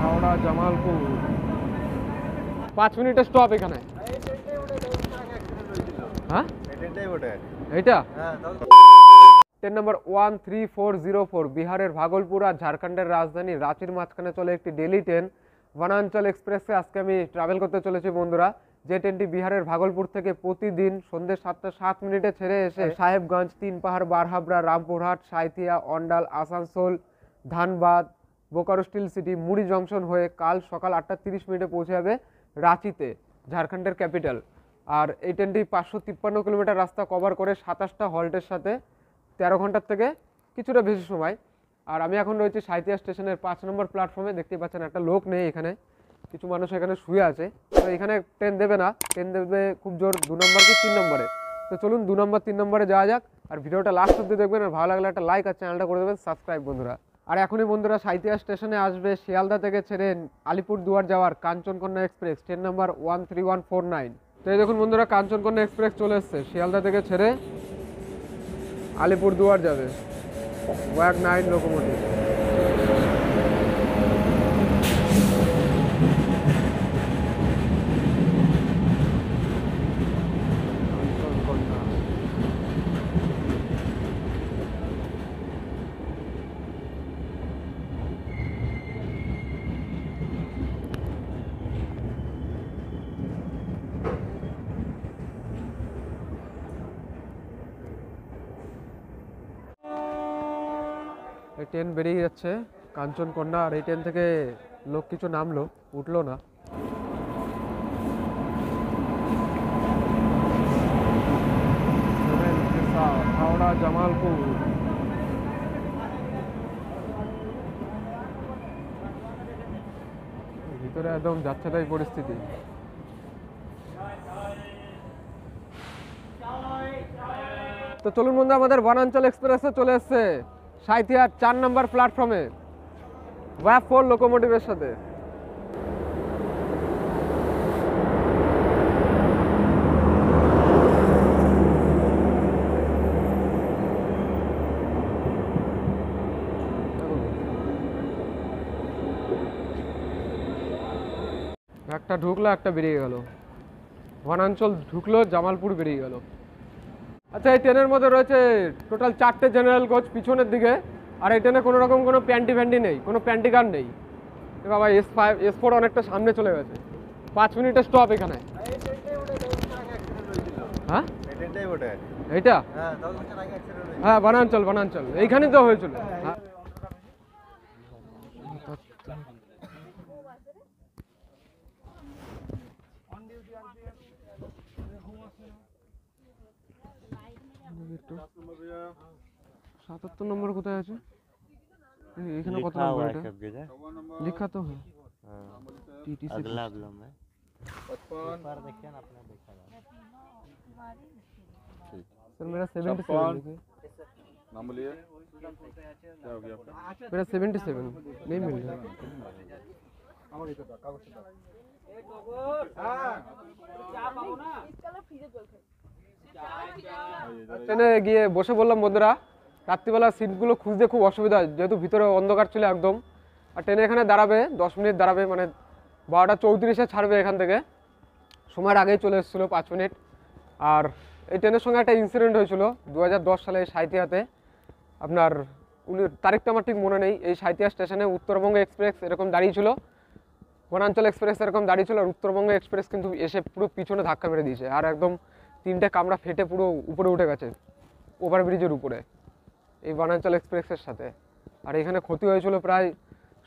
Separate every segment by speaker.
Speaker 1: হাওড়া জামালপুর 5 মিনিটের স্টপ এখানে। হ্যাঁ এইটা 10 নম্বর 13404 বিহারের ভাগলপুর আর ঝাড়খণ্ডের রাজধানী রাঁচির মাঝখানে চলে একটি ডেলি ট্রেন বনাঞ্চল এক্সপ্রেসে আজকে আমি ট্রাভেল করতে চলেছি বন্ধুরা। যে ট্রেনটি বিহারের ভাগলপুর থেকে প্রতিদিন সন্ধ্যে 7টা 7 মিনিটে ছেড়ে এসে সাহেবগঞ্জ, তিনপাহাড়, বারহাবড়া, রামপুরহাট, সাঁইথিয়া, অন্ডাল, আসানসোল, ধানবাদ, বোকারো স্টিল সিটি, মুড়ি জংশন হয়ে কাল সকাল 8টা 30 মিনিটে পৌঁছে যাবে রাঁচিতে, ঝাড়খণ্ডের ক্যাপিটাল। আর এই ট্রেনটি 553 কিলোমিটার রাস্তা কভার করে 27টা হল্টের সাথে 13 ঘন্টার থেকে কিছুটা বেশি সময়। আর আমি এখন রয়েছি সাঁইথিয়া স্টেশনের 5 নম্বর প্ল্যাটফর্মে। দেখতেই পাচ্ছেন একটা লোক নেই এখানে, কিছু মানুষ এখানে শুয়ে আছে। তো এখানে ট্রেন দেবে না, ট্রেন দেবে খুব জোর 2 নম্বর কি 3 নম্বরে। তো চলুন 2 নম্বর 3 নম্বরে যাওয়া যাক। আর ভিডিওটা লাস্ট অব্দি দেখবেন, আর ভালো লাগলে একটা লাইক আর চ্যানেলটা করে দেবেন সাবস্ক্রাইব বন্ধুরা। আর এখনই বন্ধুরা সাঁইথিয়া স্টেশনে আসবে শিয়ালদা থেকে ছেড়ে আলিপুরদুয়ার যাওয়ার কাঞ্চনকন্যা এক্সপ্রেস ট্রেন নাম্বার 13149। তো এই দেখুন বন্ধুরা, কাঞ্চনকন্যা এক্সপ্রেস চলে এসছে, শিয়ালদা থেকে ছেড়ে আলিপুরদুয়ার যাবে, ওয়াগ 9 লোকোমোটিভ। এই ট্রেন বেরিয়ে যাচ্ছে কাঞ্চনকন্যা। আর এই ট্রেন থেকে লোক কিছু নামলো, উঠলো না। হাওড়া জামালপুর ভিতরে একদম যাচ্ছে তাই পরিস্থিতি। তো চলুন বন্ধু, আমাদের বনাঞ্চল এক্সপ্রেসে চলে এসছে সাঁইথিয়ার 4 নম্বর প্ল্যাটফর্মে ওয়াগ 4 লোকোমোটিভের সাথে। একটা ঢুকলো, একটা বেরিয়ে গেল। বনাঞ্চল ঢুকলো, জামালপুর বেরিয়ে গেল। আচ্ছা, এই ট্রেনের মধ্যে রয়েছে টোটাল 4টে জেনারেল কোচ পিছনের দিকে। আর এই ট্রেনে কোনো রকম কোনো প্যান্টি ফ্যান্টি নেই, কোনো প্যান্টি গান নেই। বাবা S5 S4 অনেকটা সামনে চলে গেছে। 5 মিনিটের স্টপ এখানে। হ্যাঁ এইটা হ্যাঁ বনাঞ্চল বনাঞ্চল এইখানেই তো হয়েছিল। হ্যাঁ সাতাত্তর নম্বর কোথায় আছে? এখানে কত নম্বর এটা लिखा तो है TTC अगला अगला में 55 बार देखिए ना आपने देखा सर मेरा 77 लिखे नाम बोलिए क्या हो गया आपका? मेरा 77 नहीं मिल रहा। हमारे इधर कागज से एक गोबर हां चाय पाओ ना इसका लो फ्रीजे जल खाए ট্রেনে গিয়ে বসে বললাম বন্ধুরা, রাত্রিবেলা সিটগুলো খুঁজতে খুব অসুবিধা, যেহেতু ভিতরে অন্ধকার ছিল একদম। আর ট্রেনে এখানে দাঁড়াবে 10 মিনিট দাঁড়াবে, মানে 12টা 34-এ ছাড়বে এখান থেকে। সময়ের আগেই চলে এসেছিলো 5 মিনিট। আর এই ট্রেনের সঙ্গে একটা ইনসিডেন্ট হয়েছিল 2010 সালে সাঁইথিয়াতে। আপনার তারিখটা আমার ঠিক মনে নেই। এই সাঁইথিয়া স্টেশনে উত্তরবঙ্গ এক্সপ্রেস এরকম দাঁড়িয়েছিল, বনাঞ্চল এক্সপ্রেস এরকম দাঁড়িয়েছিল। আর উত্তরবঙ্গ এক্সপ্রেস কিন্তু এসে পুরো পিছনে ধাক্কা মেরে দিয়েছে, আর একদম 3টে কামরা ফেটে পুরো উপরে উঠে গেছে, ওভারব্রিজের উপরে, এই বনাঞ্চল এক্সপ্রেসের সাথে। আর এখানে ক্ষতি হয়েছিল প্রায়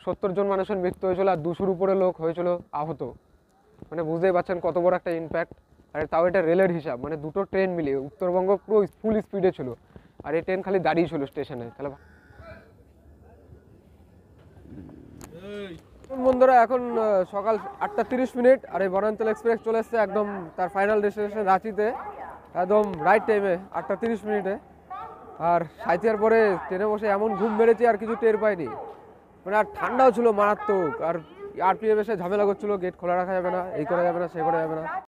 Speaker 1: 70 জন মানুষের মৃত্যু হয়েছিল, আর 200-র উপরে লোক হয়েছিল আহত। মানে বুঝতেই পারছেন কত বড় একটা ইম্প্যাক্ট। আর তাও এটা রেলের হিসাব, মানে দুটো ট্রেন মিলিয়ে উত্তরবঙ্গ পুরো ফুল স্পিডে ছিল, আর এই ট্রেন খালি দাঁড়িয়ে ছিল স্টেশনে। তাহলে বন্ধুরা এখন সকাল 8টা 30 মিনিট। আর এই বনাঞ্চল এক্সপ্রেস চলে এসছে একদম তার ফাইনাল ডেস্টিনেশন রাঁচিতে, একদম রাইট টাইমে 8টা 30 মিনিটে। আর সাঁইথিয়ার পরে ট্রেনে বসে এমন ঘুম বেড়েছে আর কিছু টের পাইনি। মানে আর ঠান্ডাও ছিল মারাত্মক, আর আরপিএফ এসে ঝামেলা করছিল, গেট খোলা রাখা যাবে না, এই করা যাবে না, সে করা যাবে না।